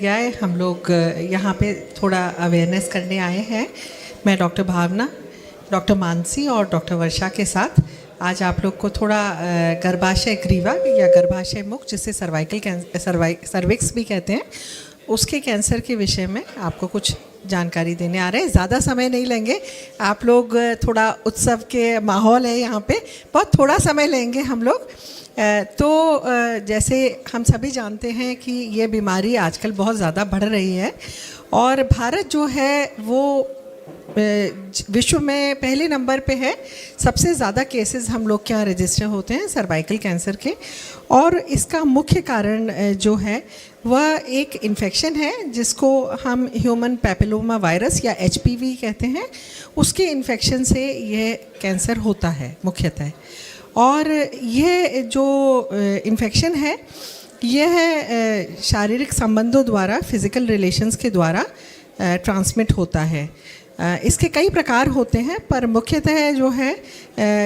जगह हम लोग यहाँ पे थोड़ा अवेयरनेस करने आए हैं। मैं डॉक्टर भावना, डॉक्टर मानसी और डॉक्टर वर्षा के साथ आज आप लोग को थोड़ा गर्भाशय ग्रीवा या गर्भाशय मुख, जिसे सर्विक्स भी कहते हैं, उसके कैंसर के विषय में आपको कुछ जानकारी देने आ रहे हैं। ज़्यादा समय नहीं लेंगे, आप लोग थोड़ा उत्सव के माहौल है यहाँ पे, बहुत थोड़ा समय लेंगे हम लोग। तो जैसे हम सभी जानते हैं कि ये बीमारी आजकल बहुत ज़्यादा बढ़ रही है और भारत जो है वो विश्व में पहले नंबर पे है। सबसे ज़्यादा केसेस हम लोग के यहाँ रजिस्टर होते हैं सर्वाइकल कैंसर के, और इसका मुख्य कारण जो है वह एक इन्फेक्शन है जिसको हम ह्यूमन पैपिलोमा वायरस या HPV कहते हैं। उसके इन्फेक्शन से यह कैंसर होता है मुख्यतः, और यह जो इन्फेक्शन है यह शारीरिक संबंधों द्वारा, फिज़िकल रिलेशंस के द्वारा ट्रांसमिट होता है। इसके कई प्रकार होते हैं, पर मुख्यतः जो है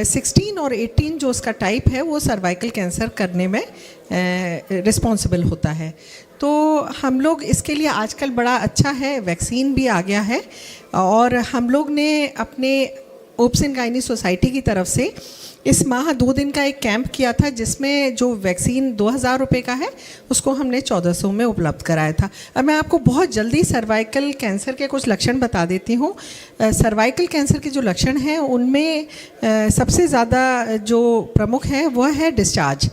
16 और 18 जो उसका टाइप है वो सर्वाइकल कैंसर करने में रिस्पॉन्सिबल होता है। तो हम लोग इसके लिए आजकल बड़ा अच्छा है, वैक्सीन भी आ गया है, और हम लोग ने अपने ओब्स एंड गायनी सोसाइटी की तरफ से इस माह 2 दिन का एक कैंप किया था, जिसमें जो वैक्सीन 2000 रुपये का है उसको हमने 1400 में उपलब्ध कराया था। अब मैं आपको बहुत जल्दी सर्वाइकल कैंसर के कुछ लक्षण बता देती हूँ। सर्वाइकल कैंसर के जो लक्षण हैं उनमें सबसे ज़्यादा जो प्रमुख है वह है discharge,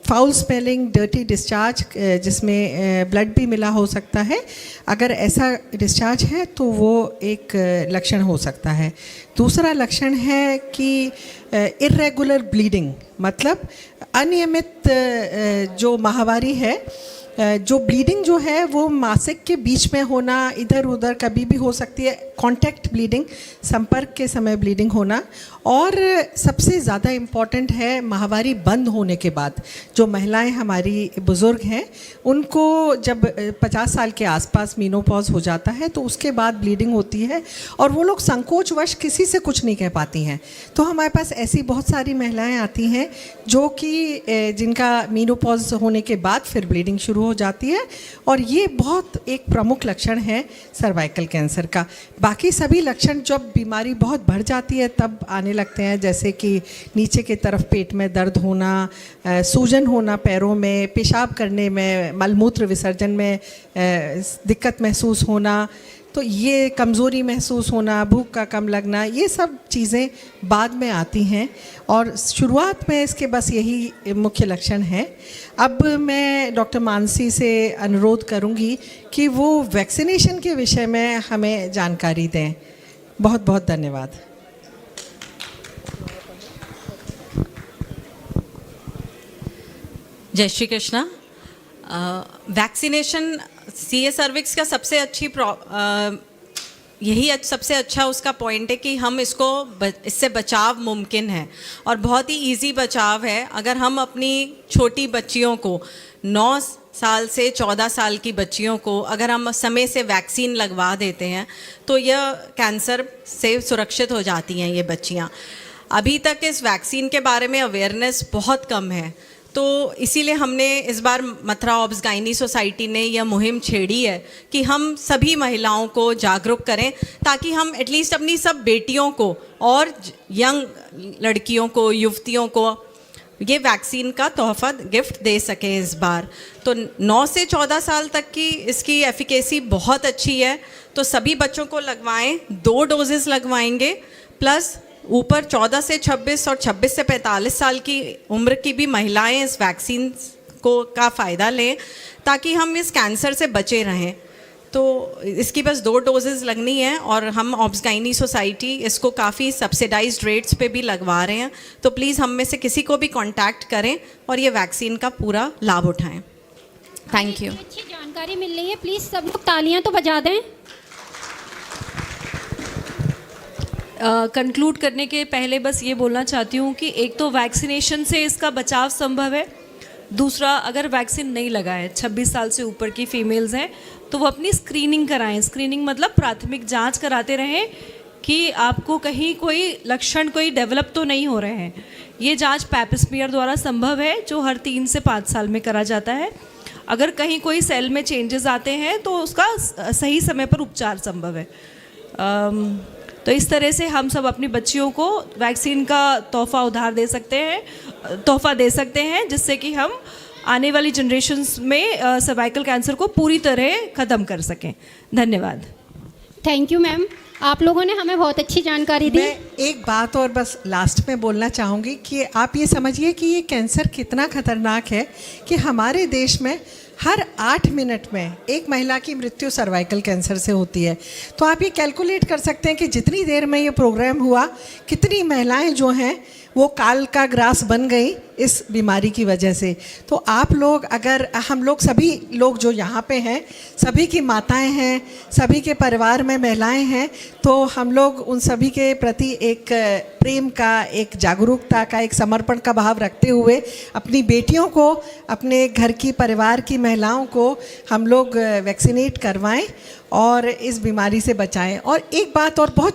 foul smelling, dirty discharge, जिसमें ब्लड भी मिला हो सकता है। अगर ऐसा डिस्चार्ज है तो वो एक लक्षण हो सकता है। दूसरा लक्षण है कि इर्रेगुलर ब्लीडिंग, मतलब अनियमित जो माहवारी है, जो ब्लीडिंग जो है वो मासिक के बीच में होना, इधर उधर कभी भी हो सकती है, कॉन्टैक्ट ब्लीडिंग, संपर्क के समय ब्लीडिंग होना, और सबसे ज़्यादा इम्पॉर्टेंट है माहवारी बंद होने के बाद। जो महिलाएं हमारी बुज़ुर्ग हैं उनको जब 50 साल के आसपास मीनोपॉज हो जाता है तो उसके बाद ब्लीडिंग होती है और वो लोग संकोचवश किसी से कुछ नहीं कह पाती हैं। तो हमारे पास ऐसी बहुत सारी महिलाएं आती हैं जो कि जिनका मीनोपॉज होने के बाद फिर ब्लीडिंग शुरू हो जाती है, और ये बहुत एक प्रमुख लक्षण है सर्वाइकल कैंसर का। बाकी सभी लक्षण जब बीमारी बहुत बढ़ जाती है तब आने लगते हैं, जैसे कि नीचे की तरफ पेट में दर्द होना, सूजन होना पैरों में, पेशाब करने में, मलमूत्र विसर्जन में दिक्कत महसूस होना, तो ये कमज़ोरी महसूस होना, भूख का कम लगना, ये सब चीज़ें बाद में आती हैं, और शुरुआत में इसके बस यही मुख्य लक्षण हैं। अब मैं डॉक्टर मानसी से अनुरोध करूंगी कि वो वैक्सीनेशन के विषय में हमें जानकारी दें। बहुत बहुत धन्यवाद। जय Shri Krishna. Vaccination CA cervix का सबसे सबसे अच्छा उसका पॉइंट है कि हम इससे बचाव मुमकिन है, और बहुत ही इजी बचाव है। अगर हम अपनी छोटी बच्चियों को 9 साल से 14 साल की बच्चियों को अगर हम समय से वैक्सीन लगवा देते हैं तो यह कैंसर से सुरक्षित हो जाती हैं ये बच्चियाँ। अभी तक इस वैक्सीन के बारे में अवेयरनेस बहुत कम है, तो इसीलिए हमने इस बार मथुरा ओब्स गायनी सोसाइटी ने यह मुहिम छेड़ी है कि हम सभी महिलाओं को जागरूक करें, ताकि हम एटलीस्ट अपनी सब बेटियों को और यंग लड़कियों को, युवतियों को ये वैक्सीन का तोहफा गिफ्ट दे सकें इस बार। तो 9 से 14 साल तक की इसकी एफिकेसी बहुत अच्छी है, तो सभी बच्चों को लगवाएं। 2 डोजेस लगवाएंगे, प्लस ऊपर 14 से 26 और 26 से 45 साल की उम्र की भी महिलाएं इस वैक्सीन का फ़ायदा लें, ताकि हम इस कैंसर से बचे रहें। तो इसकी बस 2 डोजेज़ लगनी है, और हम ओब्स गायनी सोसाइटी इसको काफ़ी सब्सिडाइज्ड रेट्स पे भी लगवा रहे हैं। तो प्लीज़ हम में से किसी को भी कांटेक्ट करें और ये वैक्सीन का पूरा लाभ उठाएं। Thank you. अच्छी जानकारी मिल रही है, प्लीज़ सब लोग तालियां तो बजा दें। कंक्लूड करने के पहले बस ये बोलना चाहती हूँ कि एक तो वैक्सीनेशन से इसका बचाव संभव है, दूसरा अगर वैक्सीन नहीं लगाए 26 साल से ऊपर की फीमेल्स हैं तो वो अपनी स्क्रीनिंग कराएं। स्क्रीनिंग मतलब प्राथमिक जांच कराते रहें कि आपको कहीं कोई लक्षण कोई डेवलप तो नहीं हो रहे हैं। ये जांच पैप स्मीयर द्वारा संभव है, जो हर 3 से 5 साल में करा जाता है। अगर कहीं कोई सेल में चेंजेस आते हैं तो उसका सही समय पर उपचार संभव है। तो इस तरह से हम सब अपनी बच्चियों को वैक्सीन का तोहफा उधार दे सकते हैं, तोहफा दे सकते हैं, जिससे कि हम आने वाली जनरेशन्स में सर्वाइकल कैंसर को पूरी तरह ख़त्म कर सकें। धन्यवाद। थैंक यू मैम, आप लोगों ने हमें बहुत अच्छी जानकारी दी। मैं एक बात और बस लास्ट में बोलना चाहूँगी कि आप ये समझिए कि ये कैंसर कितना खतरनाक है कि हमारे देश में हर 8 मिनट में एक महिला की मृत्यु सर्वाइकल कैंसर से होती है। तो आप ये कैलकुलेट कर सकते हैं कि जितनी देर में ये प्रोग्राम हुआ कितनी महिलाएं जो हैं वो काल का ग्रास बन गई इस बीमारी की वजह से। तो आप लोग, अगर हम लोग सभी लोग जो यहाँ पे हैं, सभी की माताएं हैं, सभी के परिवार में महिलाएं हैं, तो हम लोग उन सभी के प्रति एक प्रेम का, एक जागरूकता का, एक समर्पण का भाव रखते हुए अपनी बेटियों को, अपने घर की परिवार की महिलाओं को हम लोग वैक्सीनेट करवाएं और इस बीमारी से बचाएं। और एक बात और बहुत